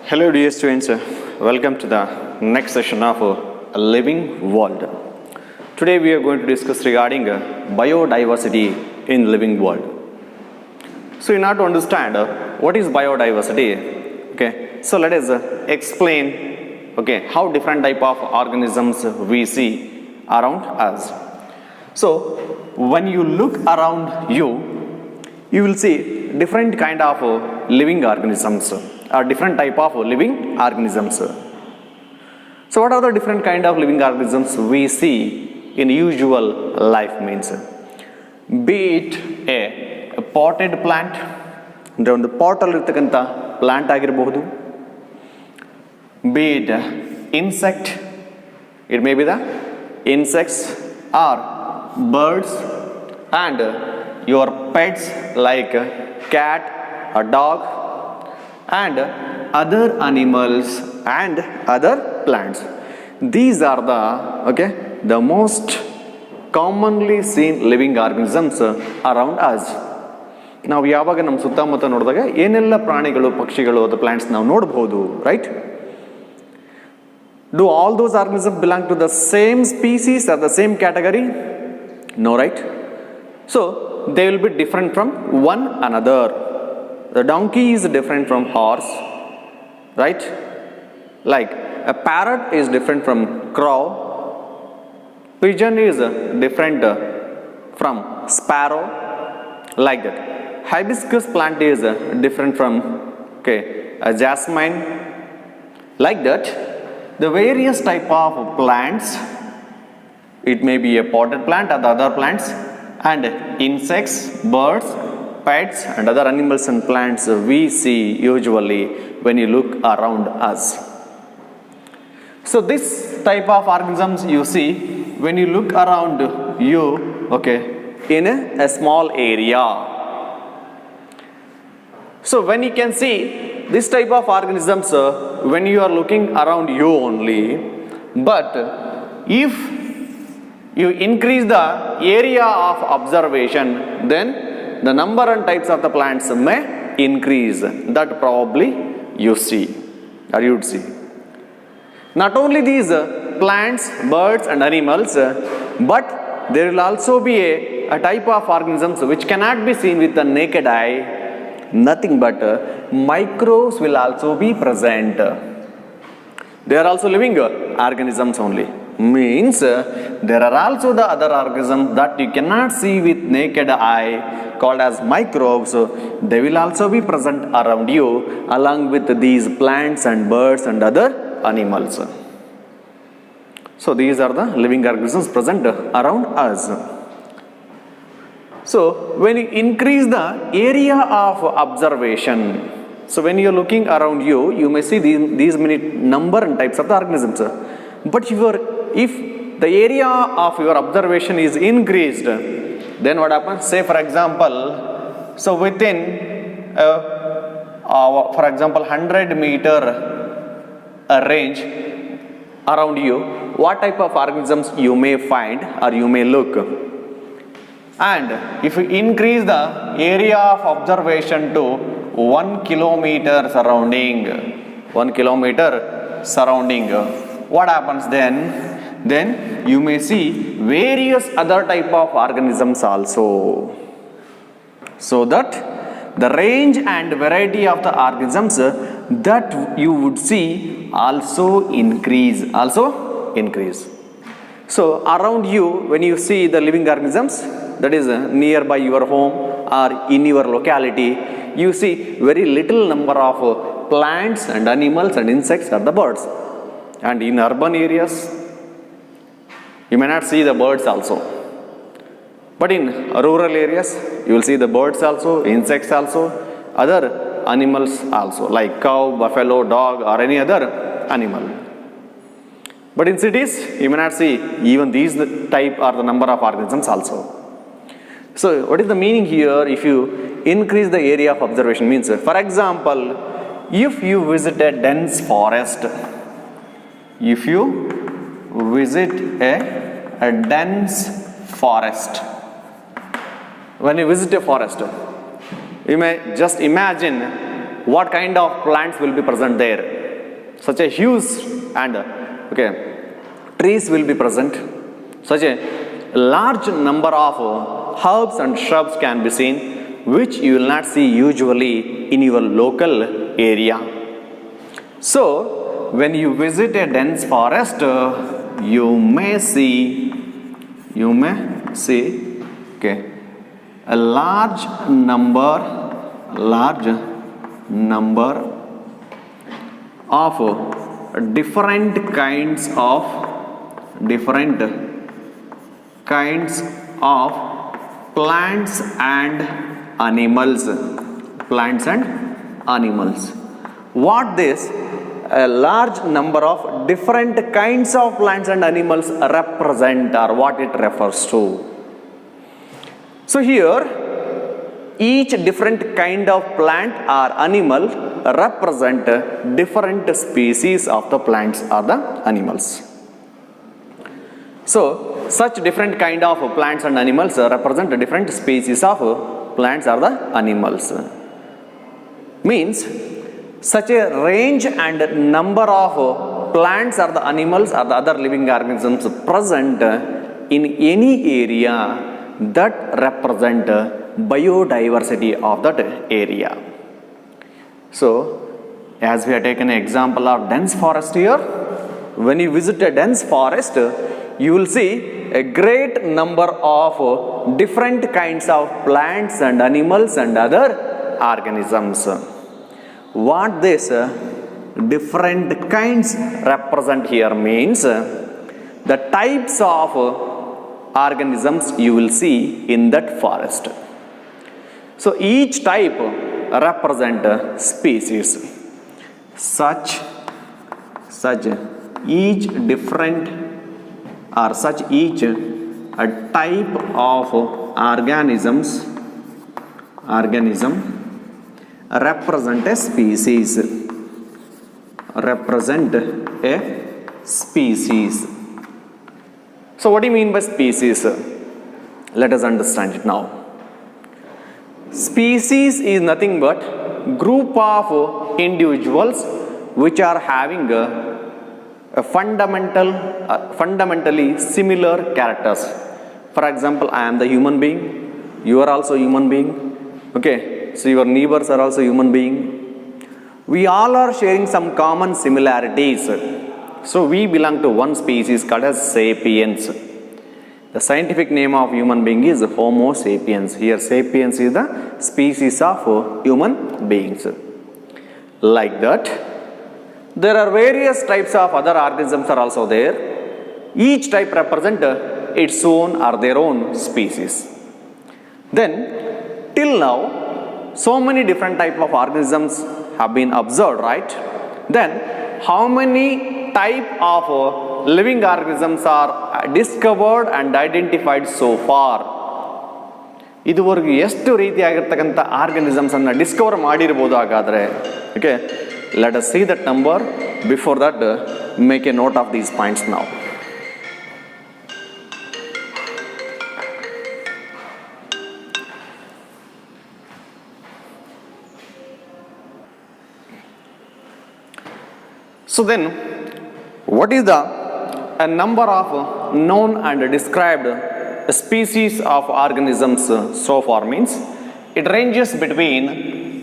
Hello dear students, welcome to the next session of Living World. Today we are going to discuss regarding biodiversity in living world. So in order to understand what is biodiversity, okay, so let us explain how different type of organisms we see around us. So when you look around you will see different kind of living organisms or different type of living organisms. So what are the different kind of living organisms we see in usual life means? Be it a potted plant, ಅಂದರೆ ಒಂದು ಪಾಟಲ್ಲಿ ಇರ್ತಕ್ಕಂಥ plant ಆಗಿರಬಹುದು. Be it insect, it may be the insects or birds, and your pets like cat or dog, and other animals and other plants. These are the most commonly seen living organisms around us. ನಾವು ಯಾವಾಗ ನಮ್ಮ ಸುತ್ತಮುತ್ತ ನೋಡಿದಾಗ ಏನೆಲ್ಲ ಪ್ರಾಣಿಗಳು ಪಕ್ಷಿಗಳು ಅಥವಾ plants ನಾವು ನೋಡಬಹುದು, right? Do all those organisms belong to the same species or the same category? No, right? So they will be different from one another. The donkey is different from horse, right? Like a parrot is different from crow. Pigeon is different from sparrow, like that. Hibiscus plant is different from a jasmine, like that. The various type of plants, it may be a potted plant or the other plants, and insects, birds, pets and other animals and plants we see usually when you look around us. So this type of organisms you see when you look around you, in a small area. So when you can see this type of organisms when you are looking around you only, but if you increase the area of observation, then the number and types of the plants may increase. That probably you see or you would see. Not only these plants, birds and animals, but there will also be a type of organisms which cannot be seen with the naked eye. Nothing but microbes will also be present. They are also living organisms only. Means there are also the other organisms that you cannot see with naked eye called as microbes. They will also be present around you along with these plants and birds and other animals. So these are the living organisms present around us. So when you increase the area of observation, so when you are looking around you, you may see these many number and types of the organisms. But if the area of your observation is increased, then what happens? Say for example, so within for example 100 meter range around you, what type of organisms you may find or you may look. And if you increase the area of observation to 1 kilometer surrounding, what happens then? Then you may see various other type of organisms also. So that the range and variety of the organisms that you would see also increase. So around you, when you see the living organisms that is nearby your home or in your locality, you see very little number of plants and animals and insects or the birds. And in urban areas, you may not see the birds also. But in rural areas, you will see the birds also, insects also, other animals also, like cow, buffalo, dog, or any other animal. But in cities, you may not see even these type or the number of organisms also. So what is the meaning here? If you increase the area of observation, means, for example, if you visit a dense forest, a dense forest, when you visit a forest, you may just imagine what kind of plants will be present there. such a huge and trees will be present. Such a large number of herbs and shrubs can be seen, which you will not see usually in your local area. So, when you visit a dense forest, you may see a large number of different kinds of plants and animals. What this a large number of different kinds of plants and animals represent, or what it refers to? So here, each different kind of plant or animal represent different species of the plants or the animals. So, such different kind of plants and animals represent different species of plants or the animals. Means, such a range and number of plants or the animals or the other living organisms present in any area that represent biodiversity of that area. So, as we have taken an example of dense forest here, when you visit a dense forest, you will see a great number of different kinds of plants and animals and other organisms. What this different kinds represent here means the types of organisms you will see in that forest. So each type represent species. Such each type of organism represent a species. So what do you mean by species? Let us understand it now. Species is nothing but group of individuals which are having a fundamentally similar characters. For example, I am the human being, you are also human being, okay, so your neighbors are also human being. We all are sharing some common similarities. So we belong to one species called as sapiens. The scientific name of human being is Homo sapiens. Here sapiens is the species of human beings. Like that, there are various types of other organisms are also there. Each type represent its own or their own species. Then, till now, so many different type of organisms have been observed, right? Then, how many type of living organisms are discovered and identified so far? ಇದುವರೆಗೂ ಎಷ್ಟು ರೀತಿಯಾಗಿರ್ತಕ್ಕಂಥ organisms ಅನ್ನು Discover ಮಾಡಿರ್ಬೋದು ಹಾಗಾದರೆ? Okay, let us see that number. Before that, make A note of these points now. So then, what is the number of known and described species of organisms so far? Means it ranges between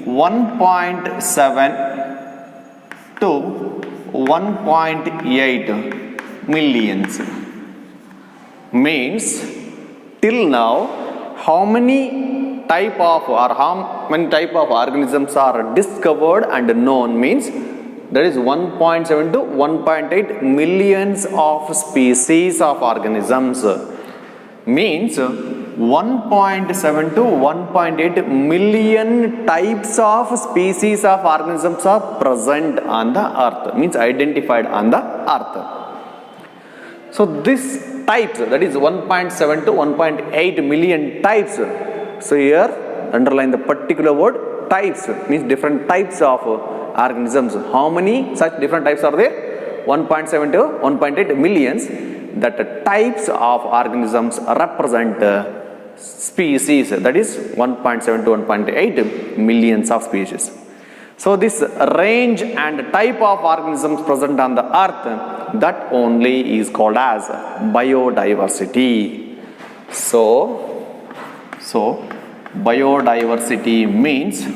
1.7 to 1.8 millions. Means till now, how many type of organisms are discovered and known? Means that is 1.7 to 1.8 millions of species of organisms. Means 1.7 to 1.8 million types of species of organisms are present on the earth. Means identified on the earth. So this types, that is 1.7 to 1.8 million types. So here underline the particular word types. Means different types of organisms. How many such different types are there? 1.7 to 1.8 millions. That types of organisms represent species, that is 1.7 to 1.8 millions of species. So this range and type of organisms present on the earth, that only is called as biodiversity. So biodiversity means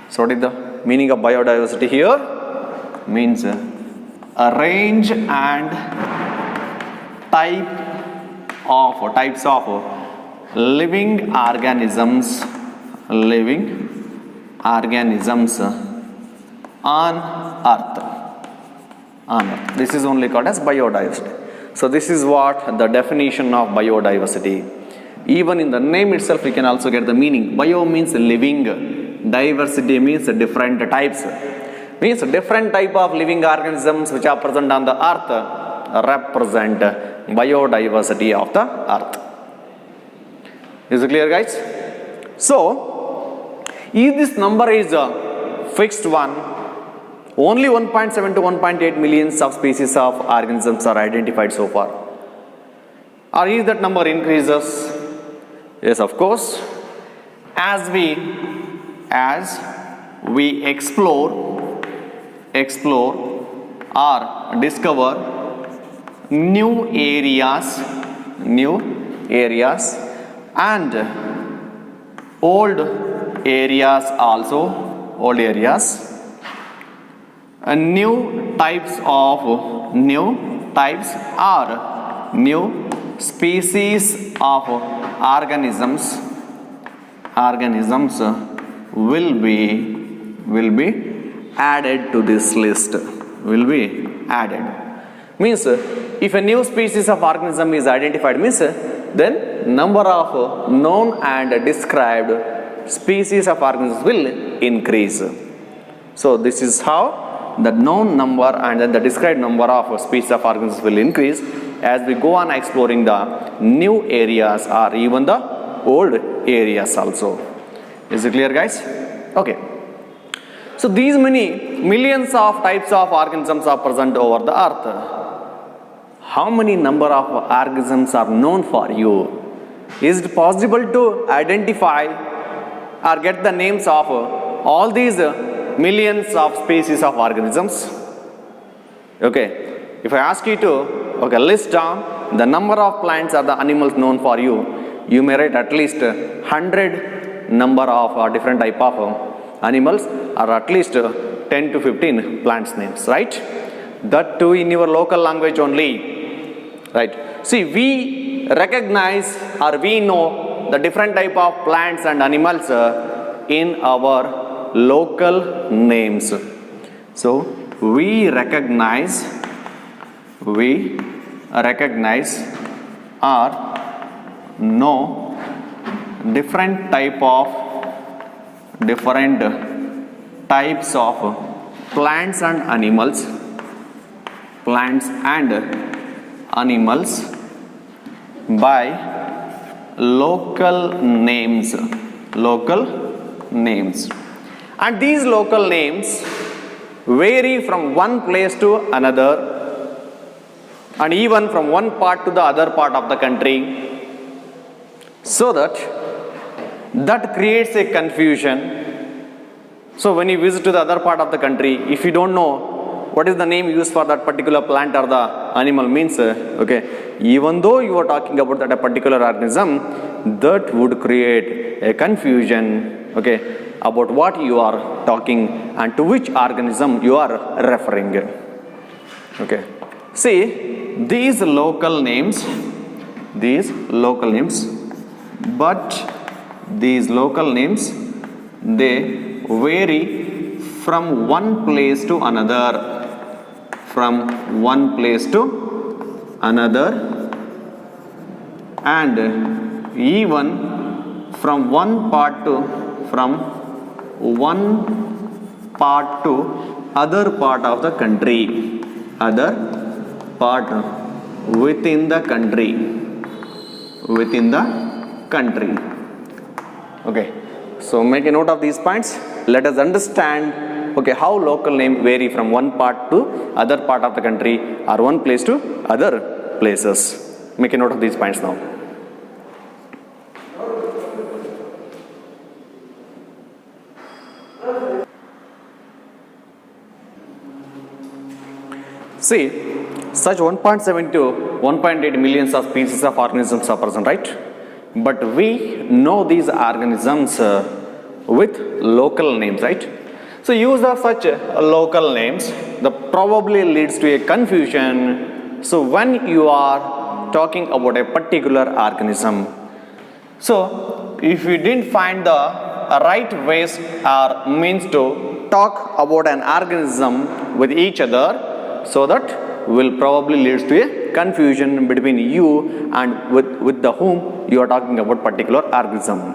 so what is the meaning of biodiversity here? Means a range and types of living organisms on earth. This is only called as biodiversity. So this is what the definition of biodiversity. Even in the name itself we can also get the meaning. Bio means living, diversity means different types, means different type of living organisms which are present on the earth represent biodiversity of the earth. Is it clear, guys? So if this number is a fixed one, only 1.7 to 1.8 millions of species of organisms are identified so far. Or is that number increases? Yes, of course. As we explore or discover new areas and old areas and new types or new species of organisms will be added to this list. Means if a new species of organism is identified, means then number of known and described species of organisms will increase. So this is how the known number and then the described number of species of organisms will increase as we go on exploring the new areas or even the old areas also. Is it clear, guys? Okay. So these many millions of types of organisms are present over the earth. How many number of organisms are known for you? Is it possible to identify or get the names of all these millions of species of organisms? Okay, if I ask you to list down the number of plants or the animals known for you, you may write at least 100 number of different type of animals or at least 10 to 15 plants names, right? That too in your local language only, right? See, we recognize or we know the different type of plants and animals in our local names. So we recognize or know different types of plants and animals by local names. And these local names vary from one place to another and even from one part to the other part of the country, so that creates a confusion. So when you visit to the other part of the country, if you don't know what is the name used for that particular plant or the animal, means even though you are talking about that a particular organism, that would create a confusion about what you are talking and to which organism you are referring. See, these local names, but these local names, they vary from one place to another, and even from one part to other part of the country, within the country. Okay, so make a note of these points. Let us understand how local name vary from one part to other part of the country or one place to other places. Make a note of these points now. See, such 1.7 to 1.8 millions of species of organisms are present, right? But we know these organisms with local names, right? So use of such local names that probably leads to a confusion. So when you are talking about a particular organism, so if you didn't find the right ways or means to talk about an organism with each other, so that will probably leads to a confusion between you and with the whom you are talking about particular organism.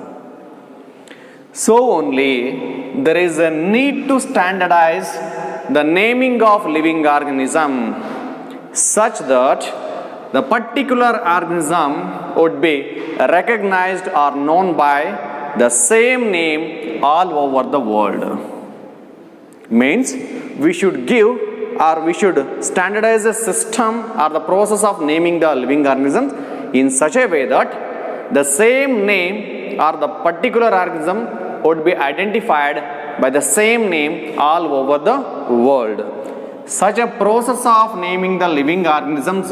So only there is a need to standardize the naming of living organism such that the particular organism would be recognized or known by the same name all over the world. Means we should give or we should standardize a system or the process of naming the living organisms in such a way that the same name or the particular organism would be identified by the same name all over the world. Such a process of naming the living organisms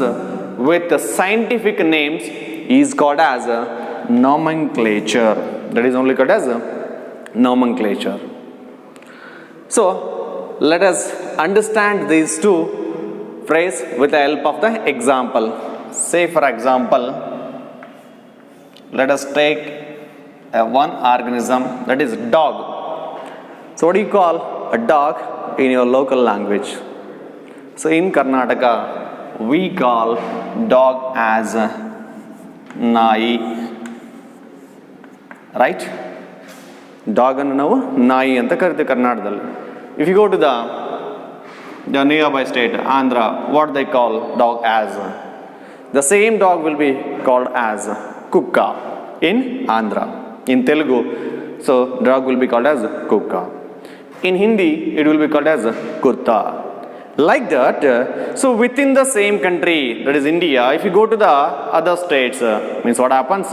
with scientific names is called as nomenclature. That is only called as nomenclature. So let us understand these two phrases with the help of the example. Say for example, let us take one organism, that is dog. So what do you call a dog in your local language? So in Karnataka we call dog as nai, right? Dog and now nai anta karite Karnatadalli. If you go to the nearby state Andhra, what they call dog as? The same dog will be called as kukka in Andhra. In Telugu, so dog will be called as kukka. In Hindi, it will be called as kutta. Like that, so within the same country, that is India, if you go to the other states, means what happens?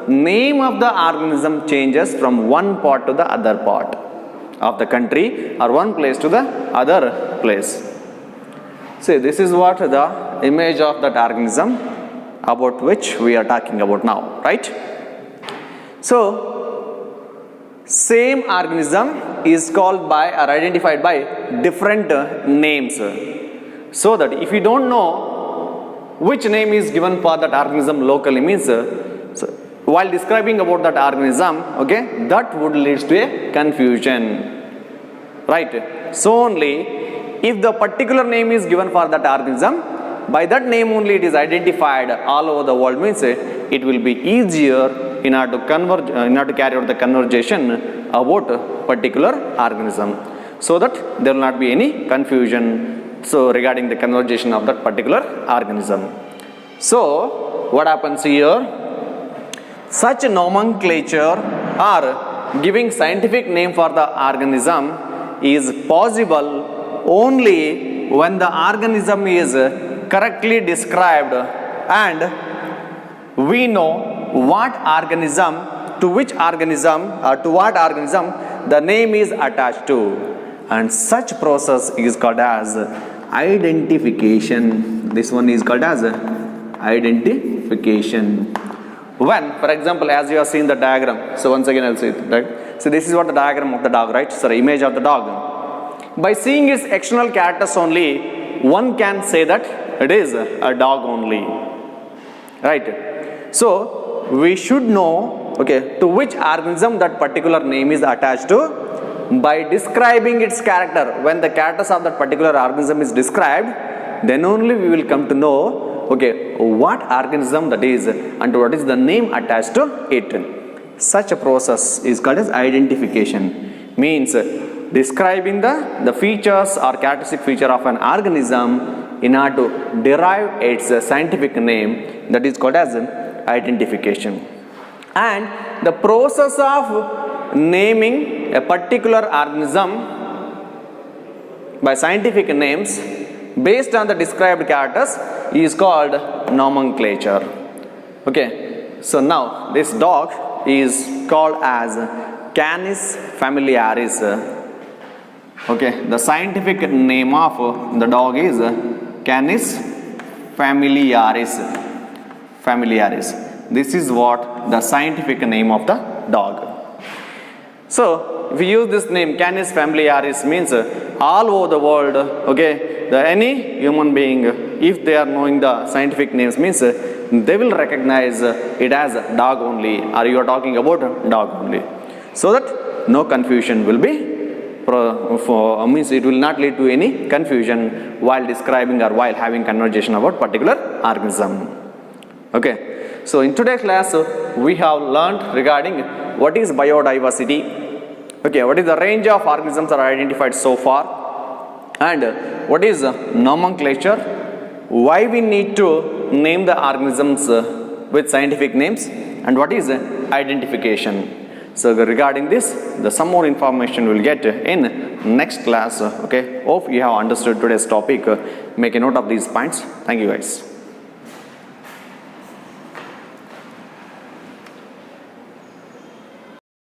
Name of the organism changes from one part to the other part of the country or one place to the other place. See, this is what the image of that organism about which we are talking about now, right? So, same organism is called by or identified by different names. So that if you don't know which name is given for that organism locally, means so while describing about that organism, okay, that would lead to a confusion, right? So only if the particular name is given for that organism, by that name only it is identified all over the world, means it will be easier in order to carry out the conversation about a particular organism, so that there will not be any confusion so regarding the conversation of that particular organism. So what happens here? Such nomenclature or giving scientific name for the organism is possible only when the organism is correctly described and we know what organism, to which organism or to what organism the name is attached to, and such process is called as identification. This one is called as identification. When, for example, as you have seen the diagram, so once again I'll say it, right? So this is what the diagram of the dog, right? So the image of the dog. By seeing its external characters only, one can say that it is a dog only, right? So we should know, okay, to which organism that particular name is attached to by describing its character. When the characters of that particular organism is described, then only we will come to know, okay, what organism that is and what is the name attached to it. Such a process is called as identification. Means describing the features or characteristic feature of an organism in order to derive its scientific name, that is called as identification. And the process of naming a particular organism by scientific names based on the described characters is called nomenclature. Okay, so now this dog is called as Canis familiaris. Okay, the scientific name of the dog is Canis familiaris. Familiaris. This is what the scientific name of the dog. So, if we use this name Canis familiaris means all over the world, okay, any human being, if they are knowing the scientific names means they will recognize it as dog only, or you are talking about dog only. So that no confusion will be, means it will not lead to any confusion while describing or while having conversation about particular organism. Okay, so in today's class we have learned regarding what is biodiversity, okay, what is the range of organisms are identified so far, and what is nomenclature, why we need to name the organisms with scientific names, and what is identification. So regarding this, some more information we'll get in next class. Okay, hope you have understood today's topic. Make a note of these points. Thank you guys.